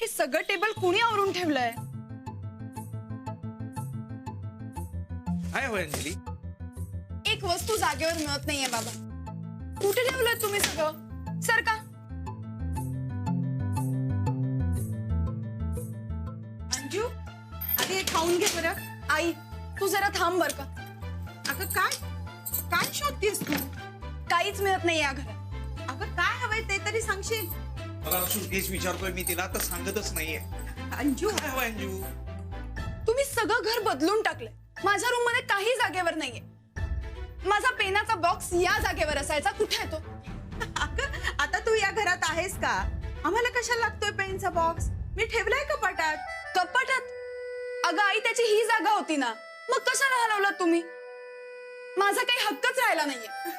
हे सगळं टेबल कुणी आवरून ठेवलंय? काय होय अंजली? एक वस्तू जागेवर मिळत नाहीये बाबा. कुठे ठेवलंय तुम्ही सगळं? सर का अंजू, आधी हे खाऊन घे बरं. आई, तू जरा थांब बर का. अगं काय काय शोधतेस तू? काहीच मिळत नाही या घरात. अगं काय हवंय ते तरी सांगशील. मला असून तेच विचारतोय मी तिला, तर सांगतच नाहीये. अंजू, काय हवं अंजू? तुम्ही सगळं घर बदलून टाकलंय. माझ्या रूम मध्ये काही जागेवर नाहीये. माझा पेनाचा बॉक्स या जागेवर असायचा, कुठे आहे तो? अगं आता तू या घरात आहेस का? आम्हाला कशाला लागतोय पेनचा बॉक्स? मी ठेवलाय कपाटात. कपाटात? अगं आई, त्याची ही जागा होती ना, मग कशाला हलवलं तुम्ही? माझा काही हक्कच राहिला नाहीये.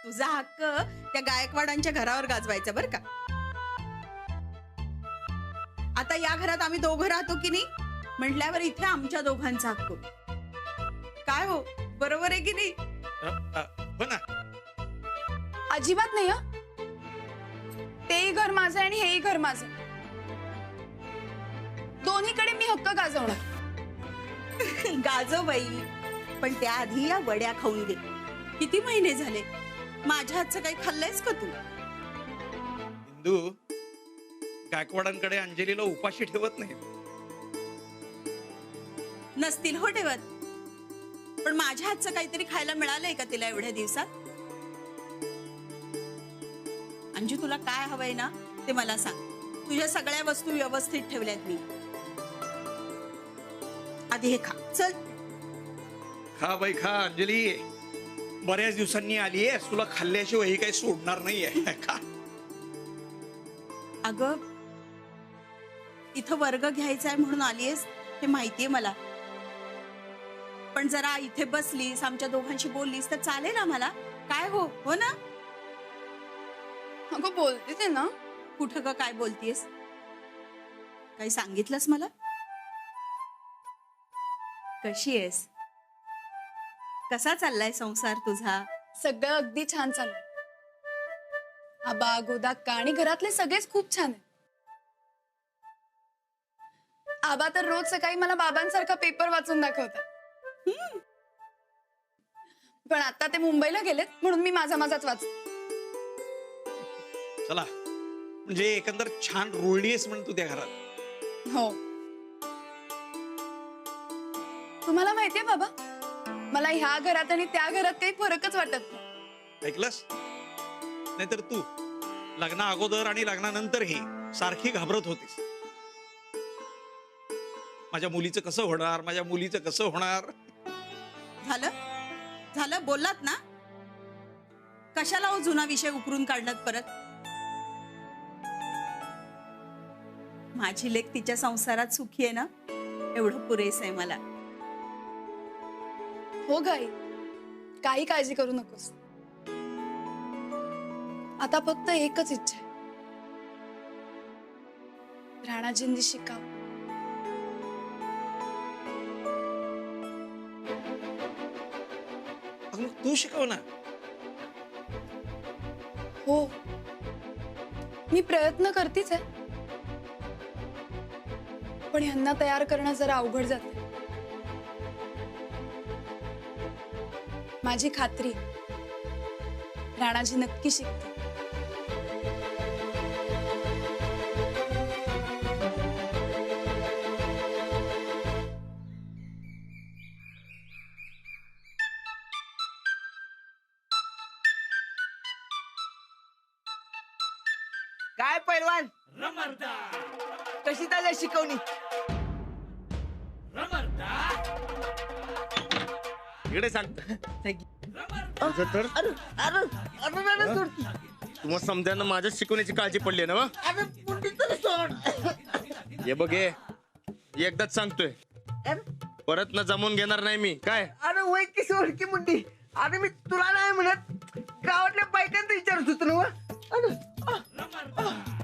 तुझा हक्क त्या गायकवाडांच्या घरावर गाजवायचा बर का. आता या घरात आम्ही दोघं राहतो की नाही, म्हटल्यावर इथे आमच्या दोघांचा हक्क. काय हो, बरोबर आहे की नाही? हो ना. अजिबात नाही हं. तेही घर माझं आणि हेही घर माझं. दोन्हीकडे मी हक्क गाजवणार. गाजव बाई, पण त्याआधी या वड्या खाऊन घे. किती महिने झाले माझ्या हातचं काही खाल्लंयस का तू? हिंदू गायकवाडांकडे अंजलीला उपाशी ठेवत नाही. नसतील हो ठेवत, पण माझ्या हातचं काहीतरी खायला मिळालंय का तिला एवढ्या दिवसात? अंजू, तुला काय हवंय ना ते मला सांग. तुझ्या सगळ्या वस्तू व्यवस्थित ठेवल्यात मी. आधी हे खा, चल. खा बाई खा अंजली, बऱ्याच दिवसांनी आलीये, तुला खाल्ल्याशिवाय ही काही सोडणार नाहीये. खा. अगं, इथं वर्ग घ्यायचा आहे म्हणून आलीयस हे माहितीये मला, पण जरा इथे बसलीस, आमच्या दोघांशी बोललीस तर चालेल आम्हाला. काय हो, हो ना? अगं बोलते ते ना. कुठं ग काय बोलतीयस? काही सांगितलंस मला? कशी आहेस? कसा चाललाय संसार तुझा? सगळं अगदी छान चाललंय. आबा, गोदा, आणि घरातले सगळेच खूप छान आहेत. आबा तर रोज सकाळी मला बाबांसारखा पेपर वाचून दाखवतात. पण आता ते मुंबईला गेलेत म्हणून मी माझाच वाचते. चला, म्हणजे एकंदर छान रुळलीयस म्हण तू त्या घरात. हो. तुम्हाला माहितीये बाबा, मला ह्या घरात आणि त्या घरात काही फरकच वाटत नाही. ऐकलंस? नाहीतर तू लग्ना अगोदर आणि लग्नानंतरही सारखी घाबरत होतीस. माझ्या मुलीचं कसं होणार, माझ्या मुलीचं कसं होणार. झालं झालं, बोललात ना. कशाला हो जुना विषय उकरून काढलात परत? माझी लेक तिच्या संसारात सुखी आहे ना, एवढं पुरेस आहे मला. हो गाई, काही काळजी करू नकोस. आता फक्त एकच इच्छा आहे, राणाजींनी शिकाव. मग तू शिकव ना. हो, मी प्रयत्न करतीच आहे, पण ह्यांना तयार करणं जरा अवघड जाते. माझी खात्री, राणाजी नक्की शिकते. काय पैलवान, कशी चालली शिकवणी? इकडे सांगत अरे अरे अरे अरे सोड. तुम्हा समजांना माझ्या शिकवण्याची काळजी पडली ना. अरे मुंडी तर सोड. हे बघ, हे एकदाच सांगतोय, परत न जमून घेणार नाही मी. काय? अरे वय की सोड की मुंडी. अरे मी तुला नाही म्हणत, गावातल्या बायकांना विचारत होतो ना.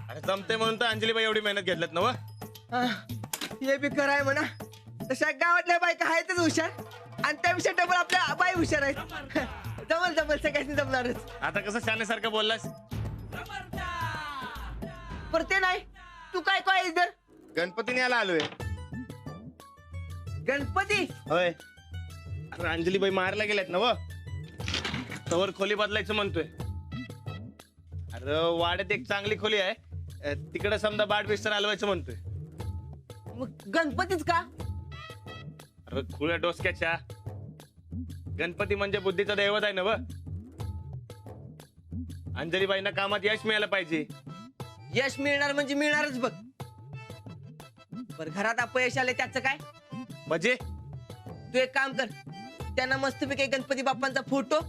अरे जमते म्हणून तर अंजलीबाई एवढी मेहनत घेतल्यात ना. हे बी खरं आहे म्हणा. तशा गावातल्या बायका आहेतच हुशार, आणि त्यापेक्षा डबल आपल्या बाई हुशार आहेत. जमल सगळ्यांनी जमणारच. आता कसं शानेसारखं बोललास? पर ते नाही तू काय काय इधर गणपती न्यायला आलोय. गणपती होय. अरे अंजलीबाई मारायला गेल्यात ना व, तवर खोली बदलायचं म्हणतोय. अरे वाड्यात एक चांगली खोली आहे, तिकडे समजा बाड बिस्तर हलवायचं म्हणतोय. मग गणपतीच का? अरे खुल्या डोसक्याच्या, गणपती म्हणजे बुद्धीचा दैवत आहे ना व. अंजलीबाईंना कामात यश मिळालं पाहिजे. यश मिळणार म्हणजे मिळणारच बघ. बर घरात अपयश आले त्याचं काय? म्हणजे तू एक काम कर, त्यांना मस्तपैकी गणपती बाप्पांचा फोटो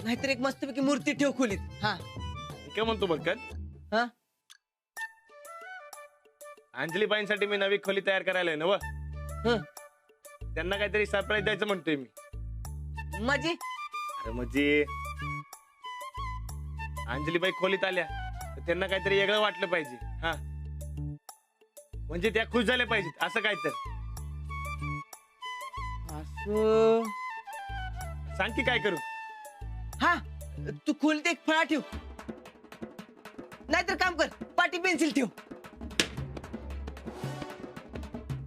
नाहीतर एक मस्तपैकी मूर्ती ठेव खोलीत. हा काय म्हणतो बघ, हा अंजलीबाईंसाठी मी नवी खोली तयार करायला ना व. हं. त्यांना काहीतरी सरप्राईज द्यायचं म्हणतोय मी. म्हणजे अरे म्हणजे अंजलीबाई खोलीत आल्या तर त्यांना काहीतरी वेगळं वाटलं पाहिजे. हा म्हणजे त्या खुश झाल्या पाहिजेत असं काय तर. असं सांग की काय करू. हा तू खोलीत एक फळा ठेव, नाहीतर काम कर पाटी पेन्सिल ठेव.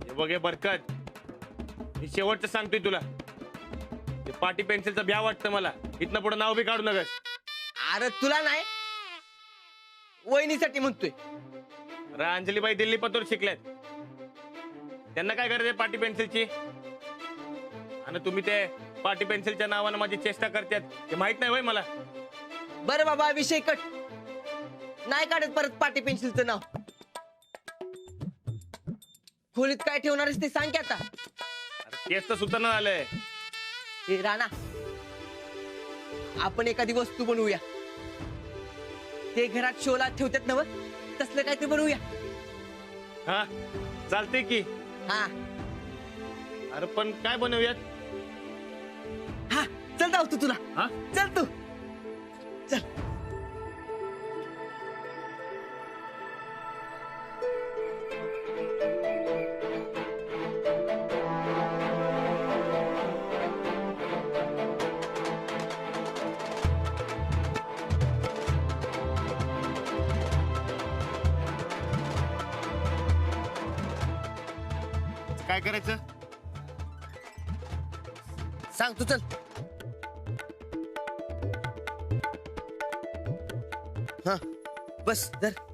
हे बघ हे बरकत, मी शेवटचं सांगतोय तुला, ते पाटी पेन्सिलचं भ्या वाटतं मला. इथनं पुढे नाव बी काढू नकस. अरे तुला नाही, वहिनीसाठी म्हणतोय. अरे अंजलीबाई दिल्ली पतोर शिकल्यात, त्यांना काय गरज आहे पाटी पेन्सिलची? आणि तुम्ही ते पाटी पेन्सिलच्या नावानं माझी चेष्टा करतात हे माहित नाही होय मला. बरं बाबा विषय कट, नाही काढत परत पाटी पेन्सिलचं नाव. खोलीत काय ठेवणार आहेस ते सांग की आता. अरे तेच तर सुधारणा झालंय. हे राणा, आपण एखादी वस्तू बनवूया. ते घरात शोला ठेवतात नव, तसलं काहीतरी बनवूया. हा चालते की. हा अरे पण काय बनवूयात? हा चल जाऊ तू तुला. हा चल तू चल. काय करायचं? सांग तू चल. हा बस धर.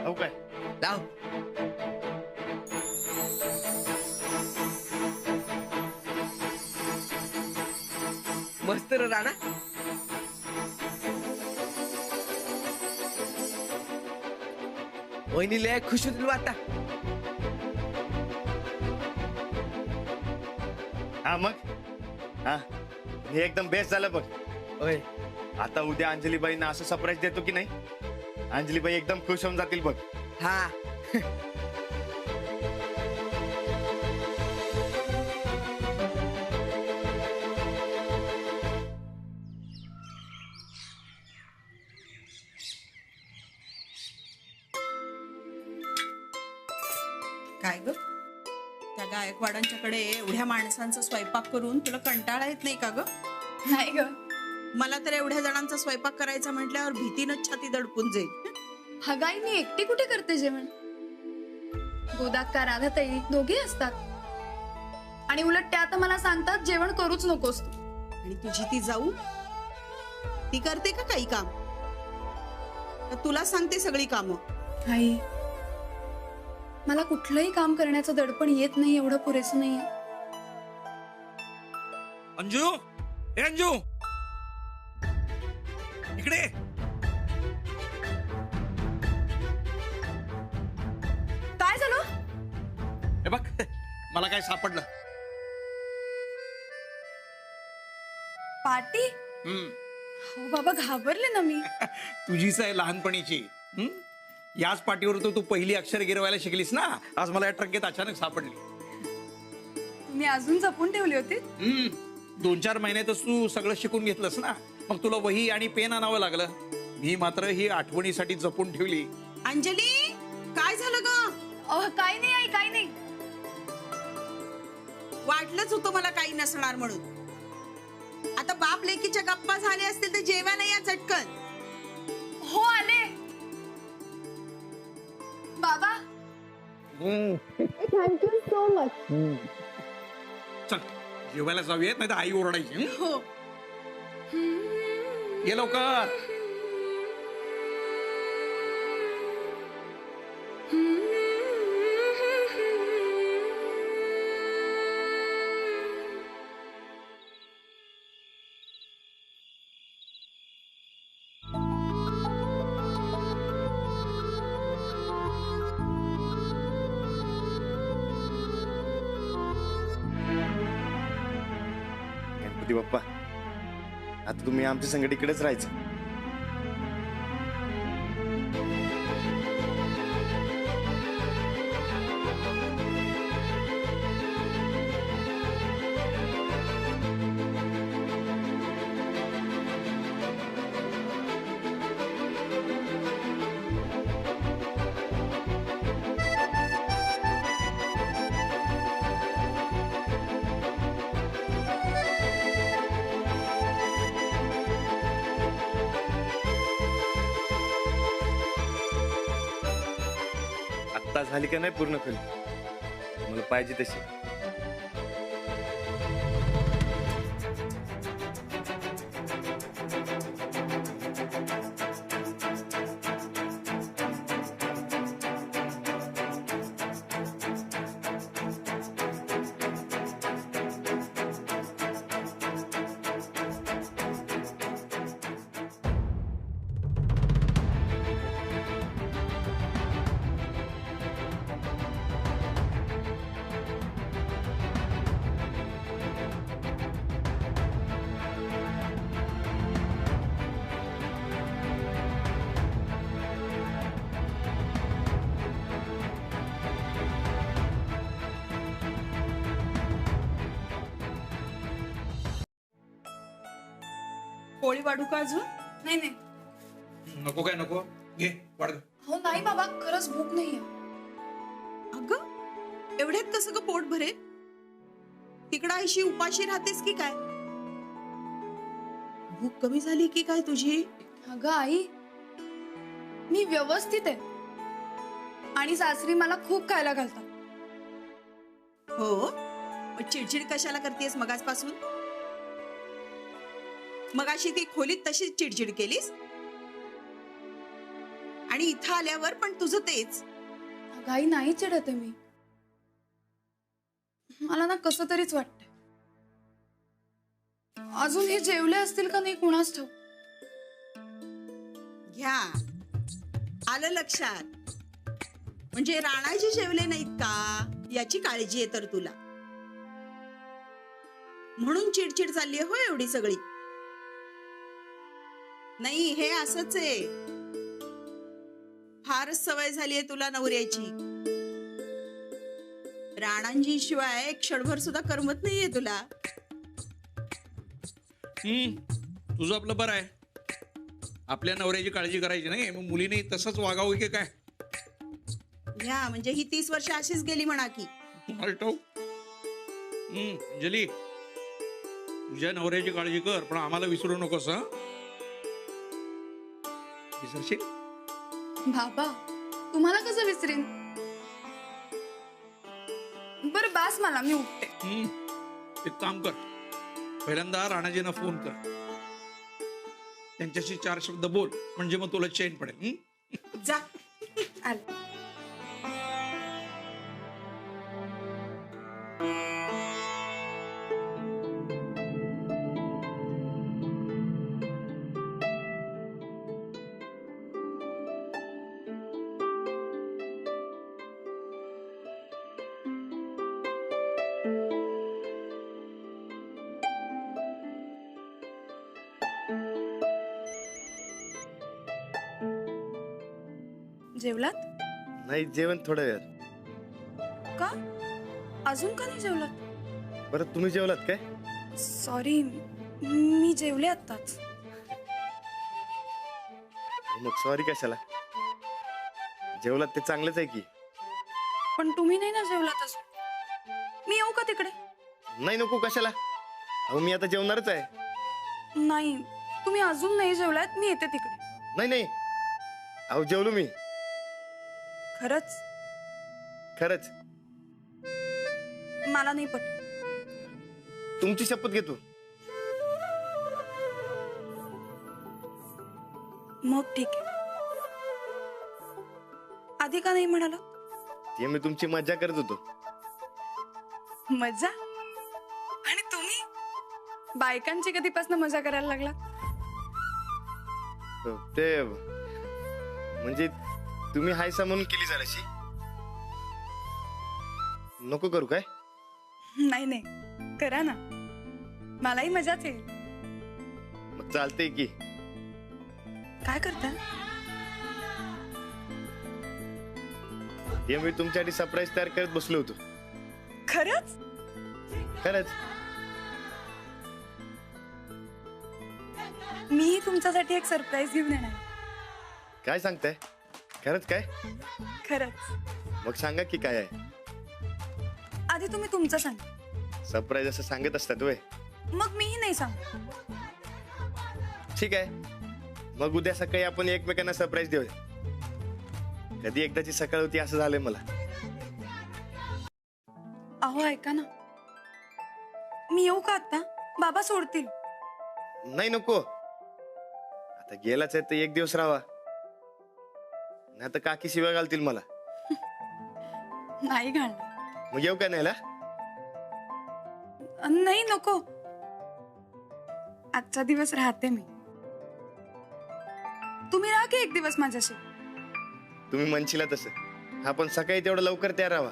हो काय? लाव. मस्त रे राणा. वहिनी लय खुश होतील बा आता. हा मग हा हे एकदम बेस्ट झालं बघ. होय आता उद्या अंजलीबाईंना असं सरप्राईज देतो की नाही, अंजलीबाई एकदम खुश होऊन जातील बघ. हा काय ग, त्या गायकवाडांच्याकडे एवढ्या माणसांचा स्वयंपाक करून तुला कंटाळा येत नाही का ग? नाही ग, मला तर एवढ्या जणांचा स्वयंपाक करायचा म्हटल्यावर भीतीनं छाती दडपून जाईल. हगाई मी एकटी कुठे करते जेवण? गोदात का राधाताई दोघे असतात. आणि उलट त्या आता मला सांगतात जेवण करूच नकोस तू. आणि तुझी ती जाऊ, ती करते का काही काम? का तुला सांगते सगळी कामं? आई, मला कुठलंही काम करण्याचं दडपण येत नाही एवढं पुरेसं नाहीये. अंजू, ए अंजू, इकडे ये. झालं? हे बघ मला काय सापडलं. पाटी? हम्म. हो बाबा, घाबरले ना मी. तुझीच आहे लहानपणीची. याच पाठीवर तू पहिली अक्षर गिरवायला शिकलीस ना. आज मला या ट्रकेत अचानक सापडली. तुम्ही अजून जपून ठेवली होती? 2-4 महिन्यातच तू सगळं शिकून घेतलंस ना. मग तुला वही आणि पेन आणावं लागलं. मी मात्र ही आठवणीसाठी जपून ठेवली. अंजली, काय झालं ग? काही नाही आई, काही नाही. वाटलंच होतं मला काही नसणार म्हणून. आता बाप लेकीच्या गप्पा झाल्या असतील तर जेवायला या चटकन. हो आले. बाबा, थँक्यू सो मच. चल जेवायला जाऊयात, नाही तर आई ओरडायची. हो. ये लवकर. गणपती बाप्पा, आता तुम्ही आमच्या संगत इकडेच राहायचं. आत्ता झाली का नाही पूर्ण खोली? मला पाहिजे तशी. पोळी वाढू का अजून? नाही नाही. नको काय नको. घे वाढ. हो नाही बाबा, खरंच भूक नाहीये. अगं, एवढ्यात कसं ग पोट भरेल? तिकडं आईशी उपाशी राहतेस की काय? भूक कमी झाली की काय तुझी? अगं आई, मी व्यवस्थित आहे आणि सासरी मला खूप खायला घालतात. हो, मग चिडचिड कशाला करतेस मगाचपासून? मगाशी ती खोलीत तशीच चिडचिड केलीस आणि इथं आल्यावर पण तुझं तेच. अगं आई, नाही चिडत आहे मी. मला ना कसं तरीच वाटतंय. अजून हे जेवले असतील का नाही कुणास ठाऊक. घ्या, आलं लक्षात. म्हणजे राणाजी जेवले नाहीत का याची काळजी आहे तर तुला, म्हणून चिडचिड चालली आहे हो एवढी सगळी. नाही, हे असंच आहे. फारच सवय झाली आहे तुला नवऱ्याची. राणांजी शिवाय क्षणभर सुद्धा करमत नाहीये तुला. तुझं आपलं बरं आहे. आपल्या नवऱ्याची काळजी करायची नाही, मग मुलीने तसंच वागावं की काय? ह्या म्हणजे ही 30 वर्ष अशीच गेली म्हणा की. तुम्हाला ठाऊक. अंजली, तुझ्या नवऱ्याची काळजी कर, पण आम्हाला विसरू नकोस. हं, विसरशील? बाबा, तुम्हाला कसं विसरीन? बरं बास, मला मी उठते. एक काम कर, पहिल्यांदा राणाजींना फोन कर. त्यांच्याशी 4 शब्द बोल, म्हणजे मग तुला चैन पडेल. जा. आले. जेवलात नाही, जेवण थोड्या वेळात. का? अजून का नाही जेवलात? बरं, तुम्ही जेवलात काय? सॉरी, मी जेवले आत्ताच. मग सॉरी कशाला? जेवलात ते चांगलंच आहे की. पण तुम्ही नाही ना जेवलात अजून. मी येऊ का तिकडे? नाही, नको, कशाला? अहो, मी आता जेवणारच आहे. नाही, तुम्ही अजून नाही जेवलात, मी येते तिकडे. नाही नाही, अहो जेवलो मी, खरंच? खरंच. मला नाही पट. तुमची शपथ घेतो. मग ठीक आहे. आधी का नाही म्हणाला? ते मी तुमची मजा करत होतो. मजा? आणि तुम्ही बायकांची कधीपासून मजा करायला लागला? ते म्हणजे तुम्ही हायसा म्हणून केली जराशी. नको करू काय? नाही नाही, करा ना, मलाही मजाच येईल. मग चालतंय की. काय करता? ते मी तुमच्यासाठी सरप्राईज तयार करत बसलो होतो. खरंच? खरंच. मीही तुमच्यासाठी एक सरप्राईज घेऊन येणार. काय सांगताय? खरंच काय? खरंच. मग सांगा की काय आहे. आधी तुम्ही तुमचं सांगा. सरप्राईज असं सांगत असतात वय. मग मीही नाही सांगू. ठीक आहे, मग उद्या सकाळी आपण एकमेकांना सरप्राईज देऊया. कधी एकदाची सकाळ होती असं झालंय मला. अहो ऐका ना, मी येऊ का आता? बाबा सोडतील. नाही, नको. आता गेलाच आहे तर एक दिवस राहावा, नाही तर काकी शिव्या घालतील मला. नाही घालणार. मग येऊ का न्यायला? नाही, नको. आजचा दिवस राहते मी. तुम्ही राहा की एक दिवस माझ्याशी. तुम्ही म्हणशीला तसं. आपण सकाळी तेवढं लवकर तयार राहावा.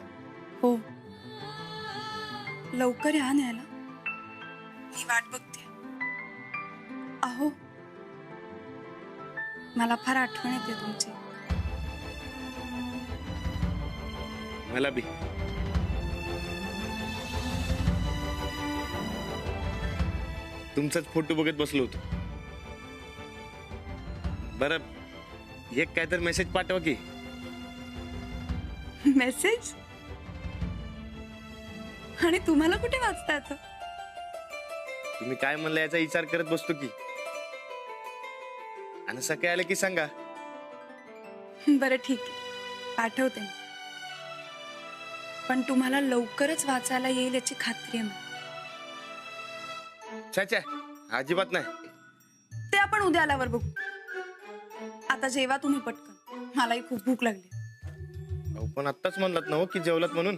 हो, लवकर या न्यायला. मी वाट बघते. अहो, मला फार आठवण येते तुमची. मला बी. तुमचाच फोटो बघत बसलो होतो. बरं, एक काय तर मेसेज पाठवा की. मेसेज? आणि तुम्हाला कुठे वाचता येतं? तुम्ही काय म्हणलं याचा विचार करत बसतो की. आणि सकाळी आलं की सांगा. बरं ठीक आहे, पाठवते मी. पण तुम्हाला लवकरच वाचायला येईल याची खात्री आहे मला. छाच्या, अजिबात नाही. ते आपण उद्या आल्यावर बघू. आता जेवा तुम्ही पटकन, मलाही खूप भूक लागली. अहो, पण आत्ताच म्हणलात ना हो की जेवलात म्हणून.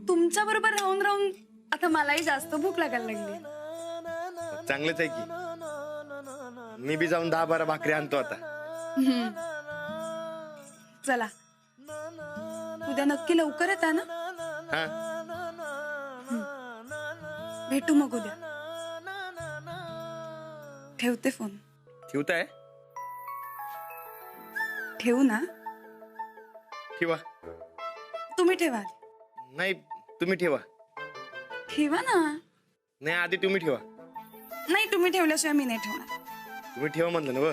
तुमच्या बरोबर राहून राहून आता मलाही जास्त भूक लागायला लागली. चांगलंच आहे की. मी बी जाऊन 10-12 भाकरी आणतो आता. चला, उद्या नक्की लवकर येता ना? हा, भेटू मग उद्या. ठेवते फोन. ठेवताय? ठेवू ना? ठेवा. तुम्ही ठेवा. नाही, तुम्ही ठेवा. ठेवा ना. नाही, आधी तुम्ही ठेवा. नाही, तुम्ही ठेवल्याशिवाय मी नाही ठेवणार. तुम्ही ठेवा म्हणलं ना व.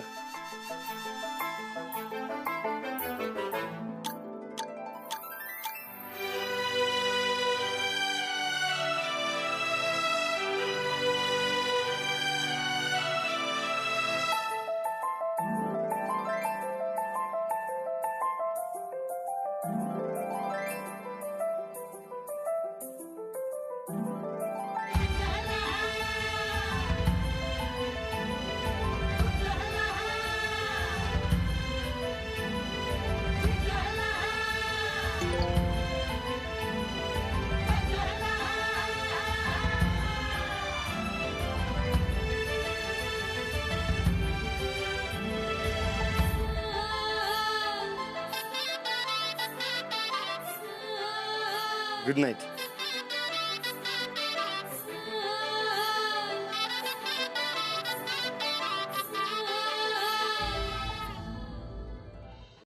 Good night.